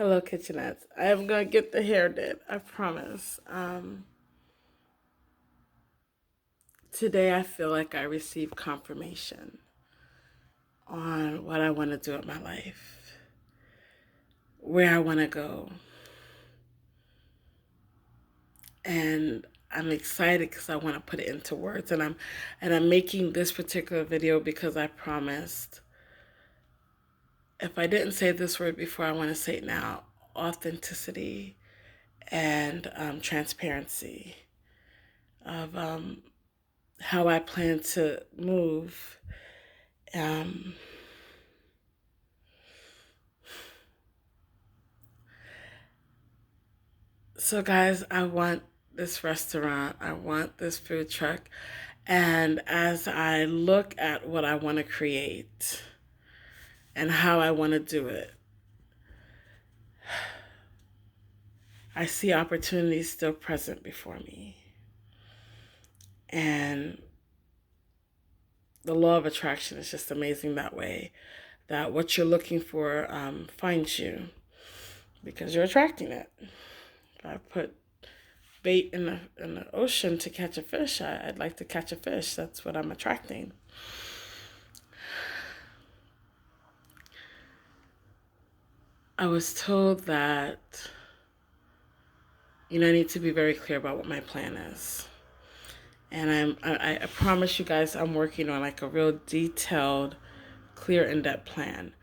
Hello, kitchenettes. I am gonna get the hair did. I promise. Today I feel like I received confirmation on what I want to do with my life, where I want to go, and I'm excited because I want to put it into words. And I'm making this particular video because I promised. If I didn't say this word before, I want to say it now: authenticity and transparency of how I plan to move. Um, so, guys, I want this restaurant, I want this food truck, and as I look at what I want to create and how I want to do it, I see opportunities still present before me. And the law of attraction is just amazing that way, that what you're looking for finds you because you're attracting it. If I put bait in the ocean to catch a fish, I'd like to catch a fish. That's what I'm attracting. I was told that, I need to be very clear about what my plan is. And I promise you guys I'm working on like a real detailed, clear, in-depth plan.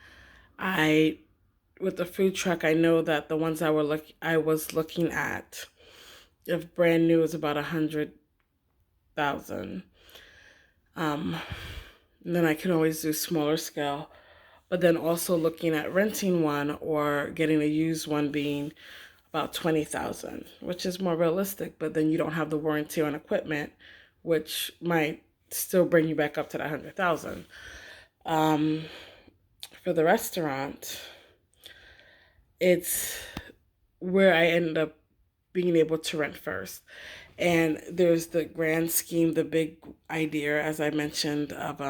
With the food truck, I know that the ones I was looking at, if brand new, is about 100,000. Then I can always do smaller scale. But then also looking at renting one or getting a used one being about 20,000, which is more realistic. But then you don't have the warranty on equipment, which might still bring you back up to that 100,000. For the restaurant, it's where I end up being able to rent first. And there's the grand scheme, the big idea, as I mentioned, of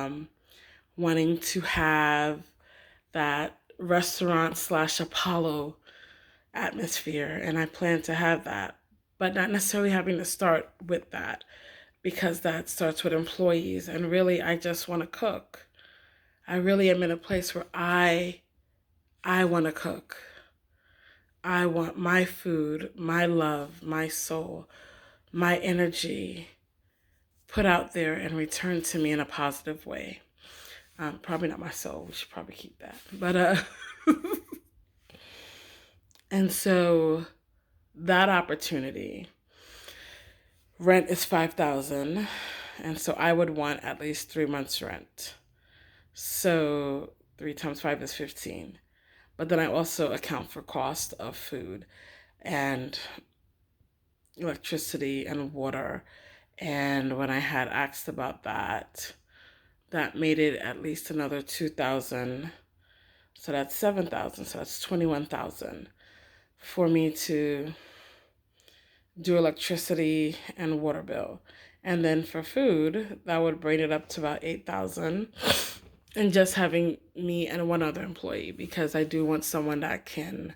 wanting to have that restaurant / Apollo atmosphere. And I plan to have that, but not necessarily having to start with that because that starts with employees. And really, I just want to cook. I really am in a place where I want to cook. I want my food, my love, my soul, my energy put out there and returned to me in a positive way. Probably not my soul. We should probably keep that. But and so that opportunity, rent is 5,000, and so I would want at least 3 months rent. So 3 times 5 is 15. But then I also account for cost of food and electricity and water. And when I had asked about that, that made it at least another 2,000. So that's 7,000. So that's 21,000 for me to do electricity and water bill. And then for food, that would bring it up to about 8,000. And just having me and one other employee, because I do want someone that can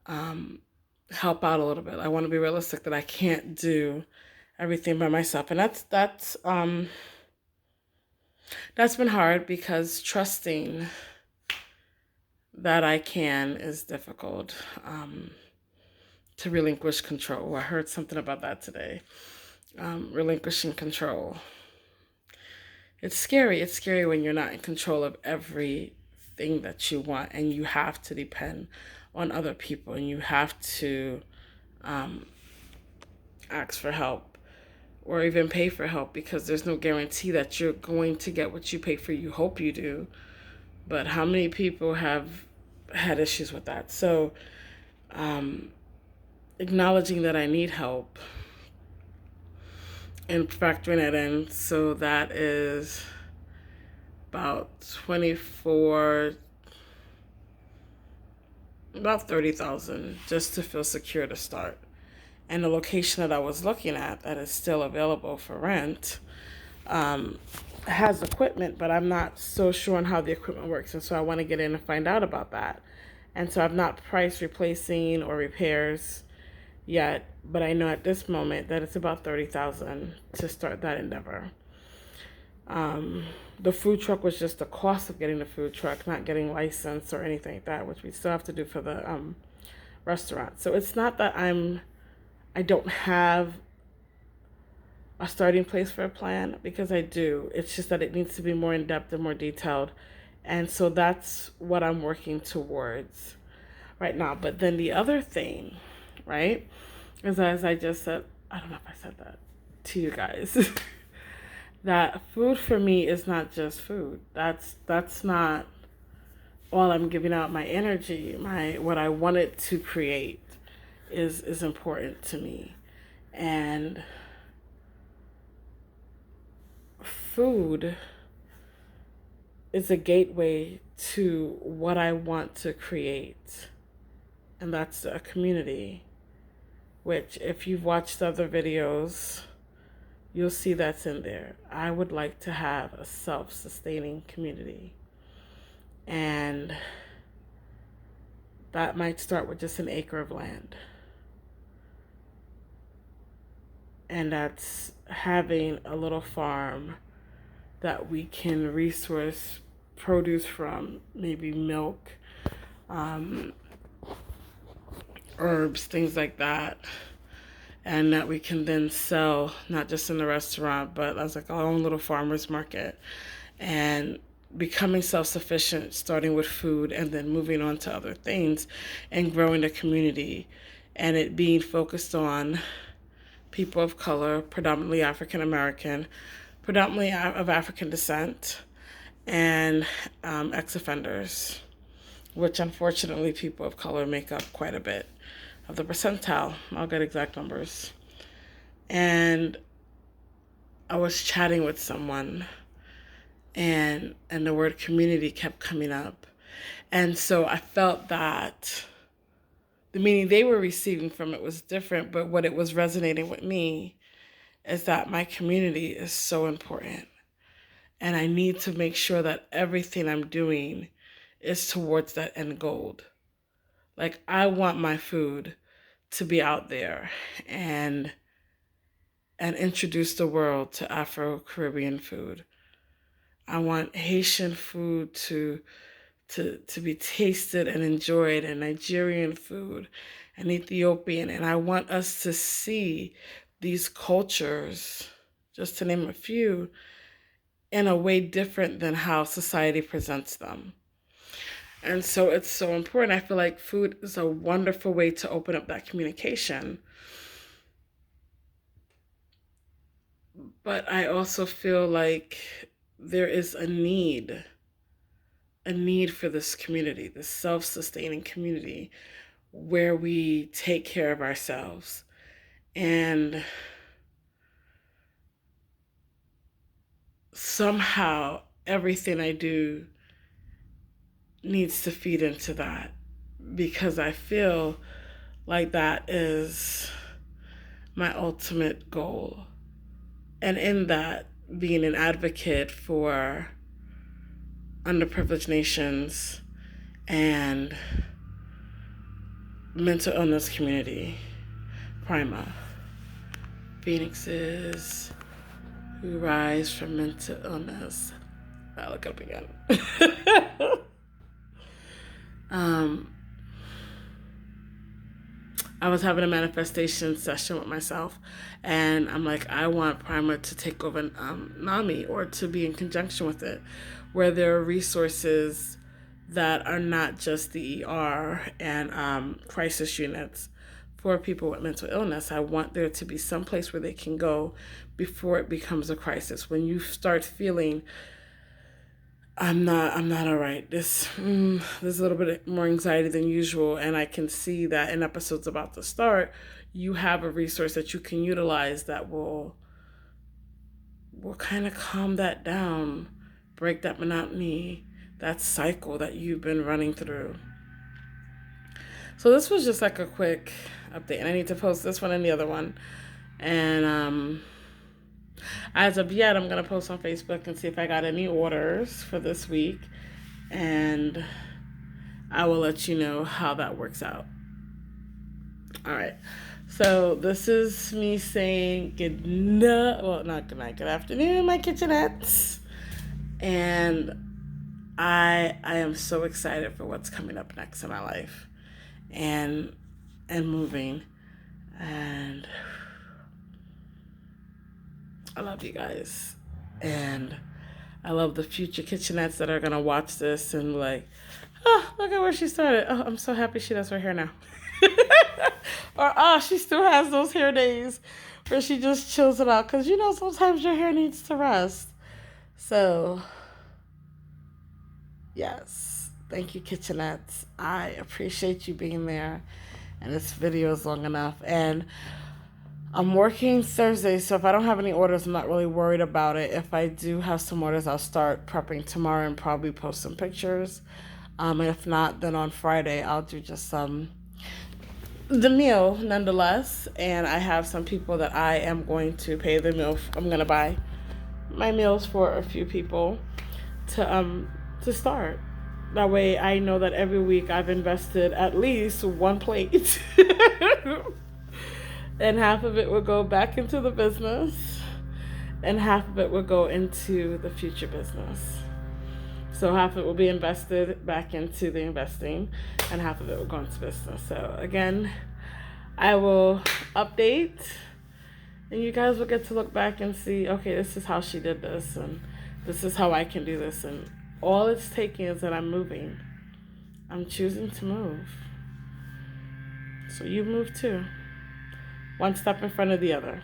help out a little bit. I want to be realistic that I can't do everything by myself. And that's been hard because trusting that I can is difficult. To relinquish control. I heard something about that today. Relinquishing control. It's scary. It's scary when you're not in control of everything that you want and you have to depend on other people and you have to ask for help or even pay for help because there's no guarantee that you're going to get what you pay for. You hope you do. But how many people have had issues with that? So acknowledging that I need help and factoring it in. So that is about 24, about 30,000 just to feel secure to start. And the location that I was looking at that is still available for rent has equipment, but I'm not so sure on how the equipment works. And so I want to get in and find out about that And so I've not priced replacing or repairs yet, but I know at this moment that it's about 30,000 to start that endeavor. Um, the food truck was just the cost of getting the food truck, not getting licensed or anything like that, which we still have to do for the restaurant. So it's not that I don't have a starting place for a plan, because I do. It's just that it needs to be more in depth and more detailed. And so that's what I'm working towards right now. But then the other thing, right, is as I just said, I don't know if I said that to you guys, that food for me is not just food. That's not all I'm giving out. My energy, my what I wanted to create is important to me. And food is a gateway to what I want to create. And that's a community, which if you've watched other videos, you'll see that's in there. I would like to have a self-sustaining community. And that might start with just an acre of land. And that's having a little farm that we can resource produce from, maybe milk, herbs, things like that. And that we can then sell, not just in the restaurant, but as like our own little farmer's market. And becoming self-sufficient, starting with food and then moving on to other things and growing the community. And it being focused on people of color, predominantly African American, predominantly of African descent, and ex-offenders, which unfortunately people of color make up quite a bit of the percentile. I'll get exact numbers. And I was chatting with someone, and the word community kept coming up. And so I felt that the meaning they were receiving from it was different, but what it was resonating with me is that my community is so important. And I need to make sure that everything I'm doing is towards that end goal. Like, I want my food to be out there and introduce the world to Afro-Caribbean food. I want Haitian food to be tasted and enjoyed, and Nigerian food and Ethiopian. And I want us to see these cultures, just to name a few, in a way different than how society presents them. And so it's so important. I feel like food is a wonderful way to open up that communication. But I also feel like there is a need for this community, this self-sustaining community, where we take care of ourselves. And somehow everything I do needs to feed into that, because I feel like that is my ultimate goal. And in that, being an advocate for underprivileged nations and mental illness community. Prima. Phoenixes who rise from mental illness. I'll look up again. I was having a manifestation session with myself, and I'm like, I want Prima to take over NAMI, or to be in conjunction with it, where there are resources that are not just the ER and crisis units for people with mental illness. I want there to be some place where they can go before it becomes a crisis. When you start feeling, I'm not all right. There's a little bit more anxiety than usual, and I can see that in episodes about to start, you have a resource that you can utilize that will kind of calm that down, break that monotony, that cycle that you've been running through. So this was just like a quick update, and I need to post this one and the other one. And as of yet, I'm going to post on Facebook and see if I got any orders for this week. And I will let you know how that works out. All right. So this is me saying good night. Well, not good night. Good afternoon, my kitchenettes. And I am so excited for what's coming up next in my life, and moving, and I love you guys, and I love the future kitchenettes that are gonna watch this and be like, oh, look at where she started. Oh, I'm so happy she does her hair now. Or, oh, she still has those hair days where she just chills it out. Because, sometimes your hair needs to rest. So, yes. Thank you, kitchenettes. I appreciate you being there. And this video is long enough. And I'm working Thursday, so if I don't have any orders, I'm not really worried about it. If I do have some orders, I'll start prepping tomorrow and probably post some pictures. And if not, then on Friday, I'll do just the meal nonetheless. And I have some people that I am going to pay the meal. I'm going to buy my meals for a few people to start. That way I know that every week I've invested at least one plate. And half of it will go back into the business, and half of it will go into the future business. So half of it will be invested back into the investing, and half of it will go into business. So again, I will update, and you guys will get to look back and see, okay, this is how she did this, and this is how I can do this. And all it's taking is that I'm moving. I'm choosing to move. So you move too. One step in front of the other.